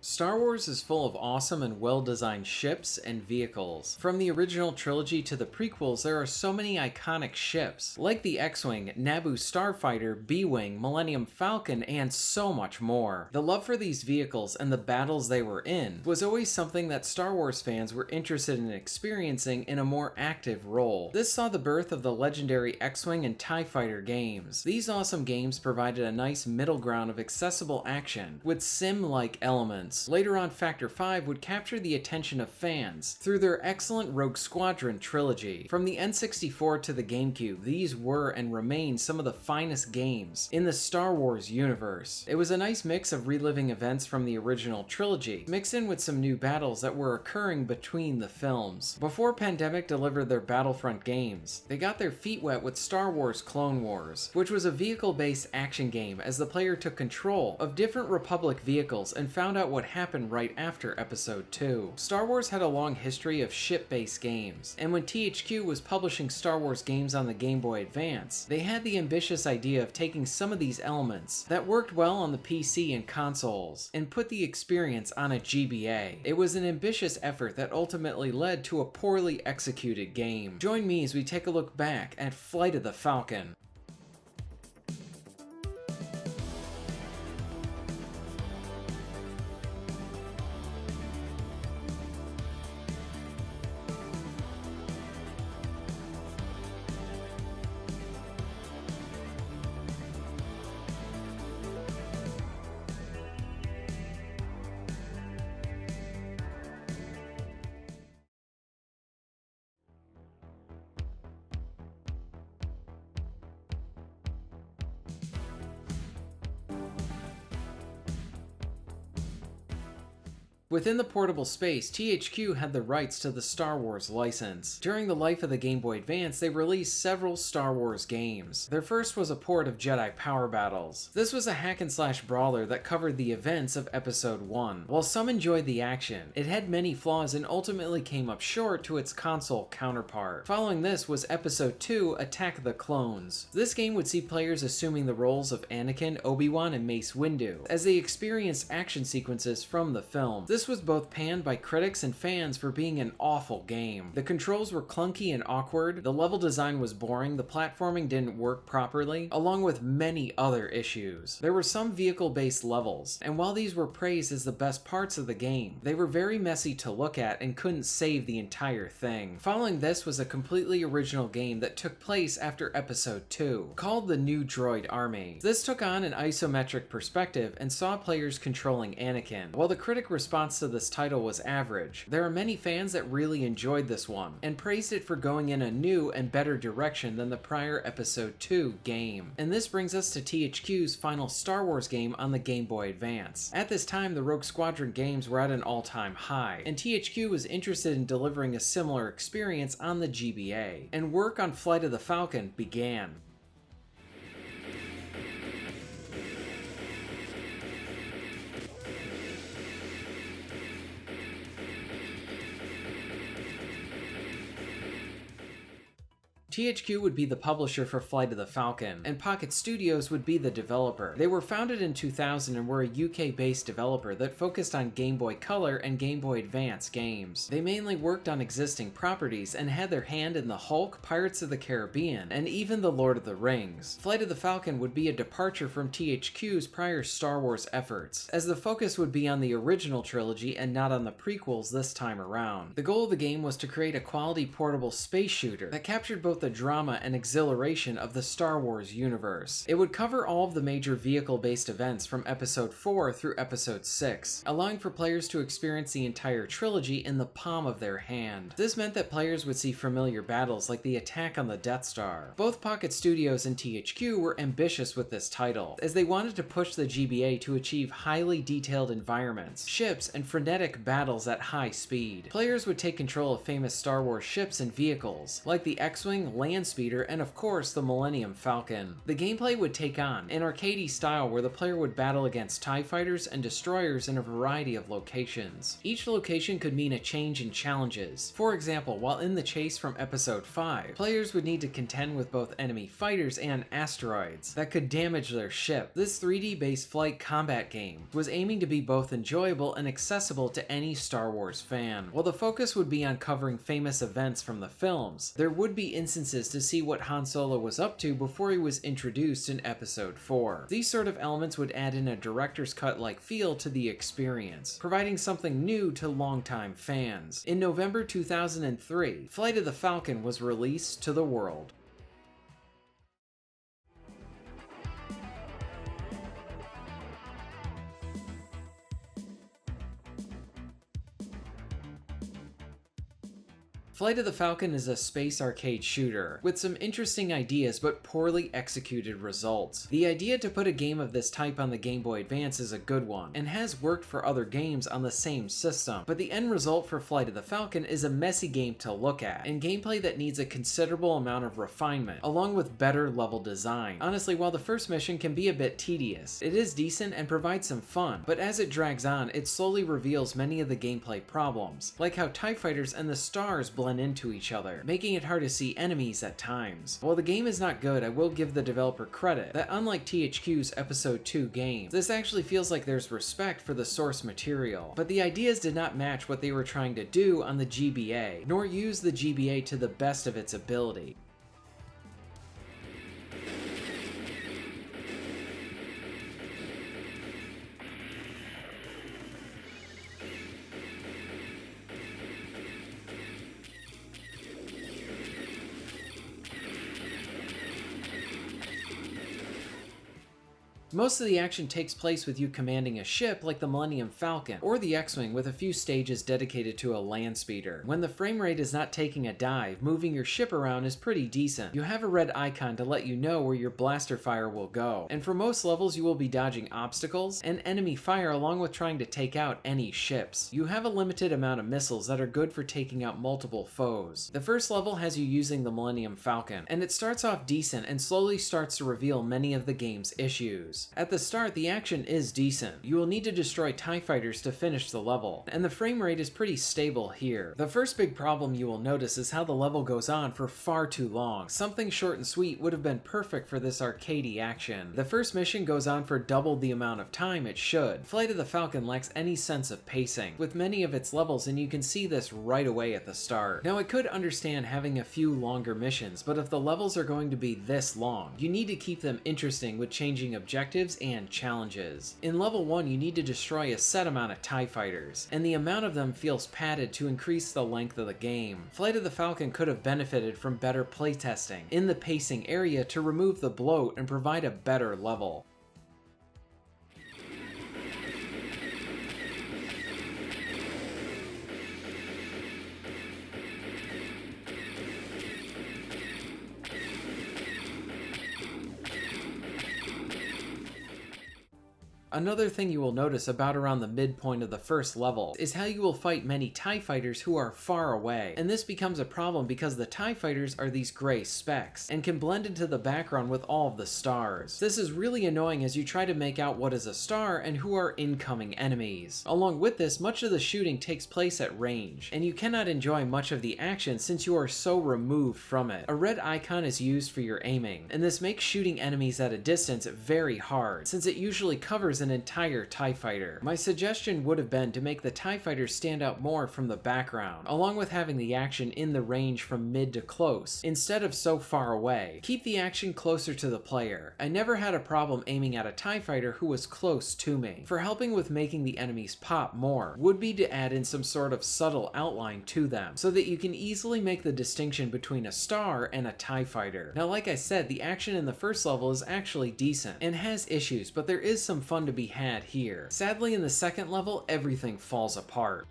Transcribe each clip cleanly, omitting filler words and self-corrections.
Star Wars is full of awesome and well-designed ships and vehicles. From the original trilogy to the prequels, there are so many iconic ships, like the X-Wing, Naboo Starfighter, B-Wing, Millennium Falcon, and so much more. The love for these vehicles and the battles they were in was always something that Star Wars fans were interested in experiencing in a more active role. This saw the birth of the legendary X-Wing and TIE Fighter games. These awesome games provided a nice middle ground of accessible action, with sim-like elements. Later on, Factor 5 would capture the attention of fans through their excellent Rogue Squadron trilogy. From the N64 to the GameCube, these were and remain some of the finest games in the Star Wars universe. It was a nice mix of reliving events from the original trilogy, mixed in with some new battles that were occurring between the films. Before Pandemic delivered their Battlefront games, they got their feet wet with Star Wars Clone Wars, which was a vehicle-based action game as the player took control of different Republic vehicles and found out what happened right after Episode 2. Star Wars had a long history of ship-based games, and when THQ was publishing Star Wars games on the Game Boy Advance, they had the ambitious idea of taking some of these elements that worked well on the PC and consoles, and put the experience on a GBA. It was an ambitious effort that ultimately led to a poorly executed game. Join me as we take a look back at Flight of the Falcon. Within the portable space, THQ had the rights to the Star Wars license. During the life of the Game Boy Advance, they released several Star Wars games. Their first was a port of Jedi Power Battles. This was a hack-and-slash brawler that covered the events of Episode 1. While some enjoyed the action, it had many flaws and ultimately came up short to its console counterpart. Following this was Episode 2, Attack of the Clones. This game would see players assuming the roles of Anakin, Obi-Wan, and Mace Windu, as they experienced action sequences from the film. This was both panned by critics and fans for being an awful game. The controls were clunky and awkward, the level design was boring, the platforming didn't work properly, along with many other issues. There were some vehicle-based levels, and while these were praised as the best parts of the game, they were very messy to look at and couldn't save the entire thing. Following this was a completely original game that took place after Episode 2, called the New Droid Army. This took on an isometric perspective and saw players controlling Anakin. While the critic response to this title was average, there are many fans that really enjoyed this one, and praised it for going in a new and better direction than the prior Episode 2 game. And this brings us to THQ's final Star Wars game on the Game Boy Advance. At this time, the Rogue Squadron games were at an all-time high, and THQ was interested in delivering a similar experience on the GBA, and work on Flight of the Falcon began. THQ would be the publisher for Flight of the Falcon, and Pocket Studios would be the developer. They were founded in 2000 and were a UK-based developer that focused on Game Boy Color and Game Boy Advance games. They mainly worked on existing properties and had their hand in the Hulk, Pirates of the Caribbean, and even The Lord of the Rings. Flight of the Falcon would be a departure from THQ's prior Star Wars efforts, as the focus would be on the original trilogy and not on the prequels this time around. The goal of the game was to create a quality portable space shooter that captured both the drama and exhilaration of the Star Wars universe. It would cover all of the major vehicle-based events from Episode 4 through Episode 6, allowing for players to experience the entire trilogy in the palm of their hand. This meant that players would see familiar battles like the attack on the Death Star. Both Pocket Studios and THQ were ambitious with this title, as they wanted to push the GBA to achieve highly detailed environments, ships, and frenetic battles at high speed. Players would take control of famous Star Wars ships and vehicles, like the X-Wing, Landspeeder, and of course the Millennium Falcon. The gameplay would take on an arcadey style where the player would battle against TIE fighters and destroyers in a variety of locations. Each location could mean a change in challenges. For example, while in the chase from Episode 5, players would need to contend with both enemy fighters and asteroids that could damage their ship. This 3D-based flight combat game was aiming to be both enjoyable and accessible to any Star Wars fan. While the focus would be on covering famous events from the films, there would be instances to see what Han Solo was up to before he was introduced in Episode 4. These sort of elements would add in a director's cut-like feel to the experience, providing something new to longtime fans. In November 2003, Flight of the Falcon was released to the world. Flight of the Falcon is a space arcade shooter, with some interesting ideas but poorly executed results. The idea to put a game of this type on the Game Boy Advance is a good one, and has worked for other games on the same system, but the end result for Flight of the Falcon is a messy game to look at, and gameplay that needs a considerable amount of refinement, along with better level design. Honestly, while the first mission can be a bit tedious, it is decent and provides some fun, but as it drags on, it slowly reveals many of the gameplay problems, like how TIE fighters and the stars blend into each other, making it hard to see enemies at times. While the game is not good, I will give the developer credit that unlike THQ's Episode 2 game, this actually feels like there's respect for the source material, but the ideas did not match what they were trying to do on the GBA, nor use the GBA to the best of its ability. Most of the action takes place with you commanding a ship like the Millennium Falcon, or the X-Wing with a few stages dedicated to a land speeder. When the frame rate is not taking a dive, moving your ship around is pretty decent. You have a red icon to let you know where your blaster fire will go, and for most levels you will be dodging obstacles and enemy fire along with trying to take out any ships. You have a limited amount of missiles that are good for taking out multiple foes. The first level has you using the Millennium Falcon, and it starts off decent and slowly starts to reveal many of the game's issues. At the start, the action is decent. You will need to destroy TIE fighters to finish the level, and the frame rate is pretty stable here. The first big problem you will notice is how the level goes on for far too long. Something short and sweet would have been perfect for this arcadey action. The first mission goes on for double the amount of time it should. Flight of the Falcon lacks any sense of pacing with many of its levels, and you can see this right away at the start. Now, I could understand having a few longer missions, but if the levels are going to be this long, you need to keep them interesting with changing objectives and challenges. In level 1, you need to destroy a set amount of TIE fighters, and the amount of them feels padded to increase the length of the game. Flight of the Falcon could have benefited from better playtesting in the pacing area to remove the bloat and provide a better level. Another thing you will notice about around the midpoint of the first level is how you will fight many TIE fighters who are far away, and this becomes a problem because the TIE fighters are these gray specks and can blend into the background with all of the stars. This is really annoying as you try to make out what is a star and who are incoming enemies. Along with this, much of the shooting takes place at range, and you cannot enjoy much of the action since you are so removed from it. A red icon is used for your aiming, and this makes shooting enemies at a distance very hard, since it usually covers an entire TIE fighter. My suggestion would have been to make the TIE fighters stand out more from the background, along with having the action in the range from mid to close, instead of so far away. Keep the action closer to the player. I never had a problem aiming at a TIE fighter who was close to me. For helping with making the enemies pop more, would be to add in some sort of subtle outline to them, so that you can easily make the distinction between a star and a TIE fighter. Now, like I said, the action in the first level is actually decent, and has issues, but there is some fun to be had here. Sadly, in the second level, everything falls apart.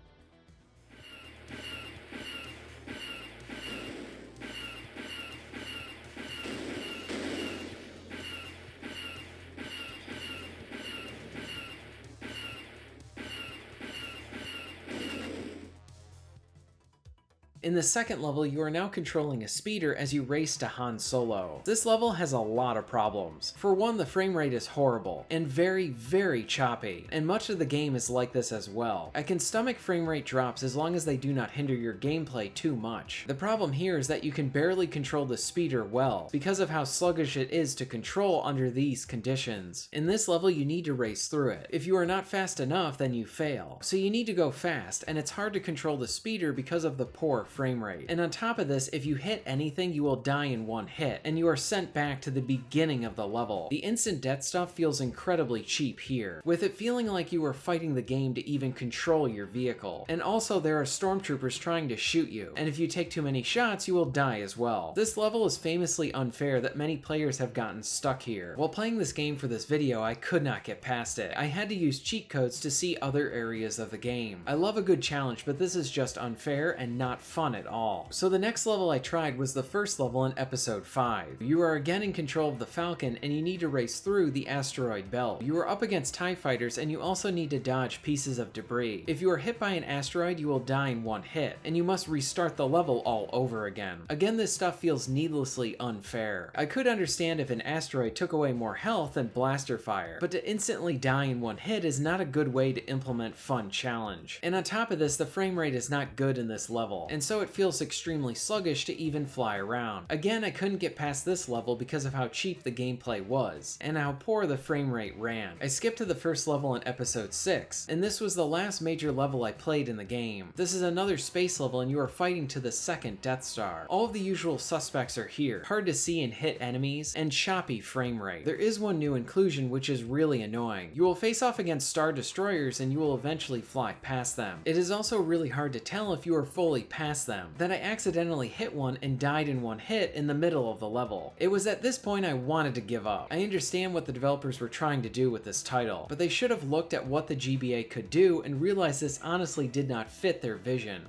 In the second level, you are now controlling a speeder as you race to Han Solo. This level has a lot of problems. For one, the frame rate is horrible and very, very choppy, and much of the game is like this as well. I can stomach frame rate drops as long as they do not hinder your gameplay too much. The problem here is that you can barely control the speeder well because of how sluggish it is to control under these conditions. In this level, you need to race through it. If you are not fast enough, then you fail. So you need to go fast, and it's hard to control the speeder because of the poor frame rate. And on top of this, if you hit anything, you will die in one hit, and you are sent back to the beginning of the level. The instant death stuff feels incredibly cheap here, with it feeling like you are fighting the game to even control your vehicle. And also there are stormtroopers trying to shoot you, and if you take too many shots, you will die as well. This level is famously unfair that many players have gotten stuck here. While playing this game for this video, I could not get past it. I had to use cheat codes to see other areas of the game. I love a good challenge, but this is just unfair and not fun at all. So the next level I tried was the first level in episode 5. You are again in control of the Falcon, and you need to race through the asteroid belt. You are up against TIE fighters, and you also need to dodge pieces of debris. If you are hit by an asteroid, you will die in one hit, and you must restart the level all over again. Again, this stuff feels needlessly unfair. I could understand if an asteroid took away more health than blaster fire, but to instantly die in one hit is not a good way to implement fun challenge. And on top of this, the frame rate is not good in this level, and so it feels extremely sluggish to even fly around. Again, I couldn't get past this level because of how cheap the gameplay was, and how poor the frame rate ran. I skipped to the first level in episode 6, and this was the last major level I played in the game. This is another space level, and you are fighting to the second Death Star. All of the usual suspects are here, hard to see and hit enemies, and choppy frame rate. There is one new inclusion which is really annoying. You will face off against Star Destroyers, and you will eventually fly past them. It is also really hard to tell if you are fully past them. Then I accidentally hit one and died in one hit in the middle of the level. It was at this point I wanted to give up. I understand what the developers were trying to do with this title, but they should have looked at what the GBA could do and realized this honestly did not fit their vision.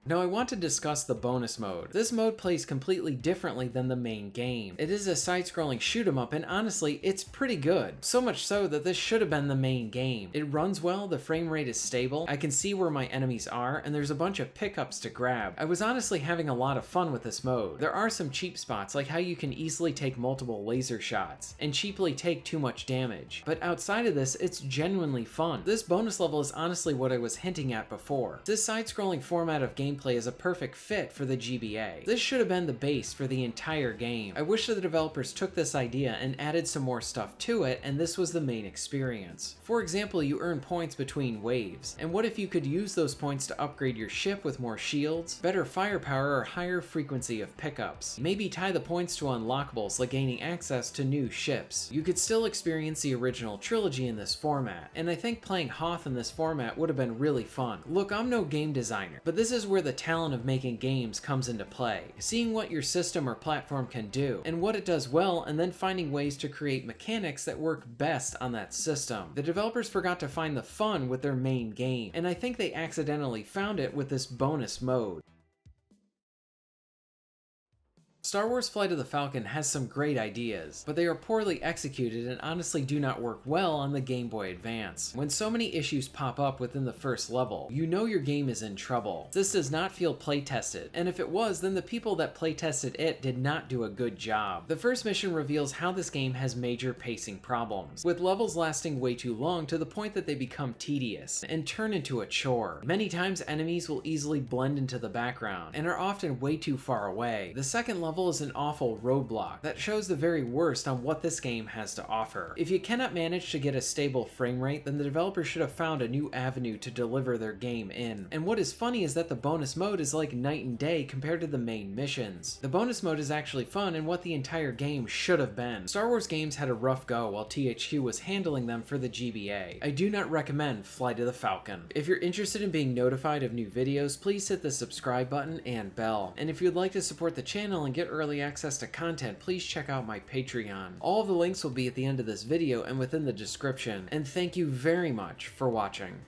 Now I want to discuss the bonus mode. This mode plays completely differently than the main game. It is a side-scrolling shoot 'em up, and honestly, it's pretty good. So much so that this should have been the main game. It runs well, the frame rate is stable, I can see where my enemies are, and there's a bunch of pickups to grab. I was honestly having a lot of fun with this mode. There are some cheap spots, like how you can easily take multiple laser shots, and cheaply take too much damage. But outside of this, it's genuinely fun. This bonus level is honestly what I was hinting at before. This side-scrolling format of gameplay is a perfect fit for the GBA. This should have been the base for the entire game. I wish that the developers took this idea and added some more stuff to it, and this was the main experience. For example, you earn points between waves, and what if you could use those points to upgrade your ship with more shields, better firepower, or higher frequency of pickups? Maybe tie the points to unlockables like gaining access to new ships. You could still experience the original trilogy in this format, and I think playing Hoth in this format would have been really fun. Look, I'm no game designer, but this is where the talent of making games comes into play. Seeing what your system or platform can do, and what it does well, and then finding ways to create mechanics that work best on that system. The developers forgot to find the fun with their main game, and I think they accidentally found it with this bonus mode. Star Wars Flight of the Falcon has some great ideas, but they are poorly executed and honestly do not work well on the Game Boy Advance. When so many issues pop up within the first level, you know your game is in trouble. This does not feel play-tested, and if it was, then the people that play-tested it did not do a good job. The first mission reveals how this game has major pacing problems, with levels lasting way too long to the point that they become tedious and turn into a chore. Many times enemies will easily blend into the background and are often way too far away. The second level is an awful roadblock that shows the very worst on what this game has to offer. If you cannot manage to get a stable frame rate, then the developer should have found a new avenue to deliver their game in. And what is funny is that the bonus mode is like night and day compared to the main missions. The bonus mode is actually fun and what the entire game should have been. Star Wars games had a rough go while THQ was handling them for the GBA. I do not recommend Flight of the Falcon. If you're interested in being notified of new videos, please hit the subscribe button and bell. And if you'd like to support the channel and get early access to content, please check out my Patreon. All of the links will be at the end of this video and within the description. And thank you very much for watching.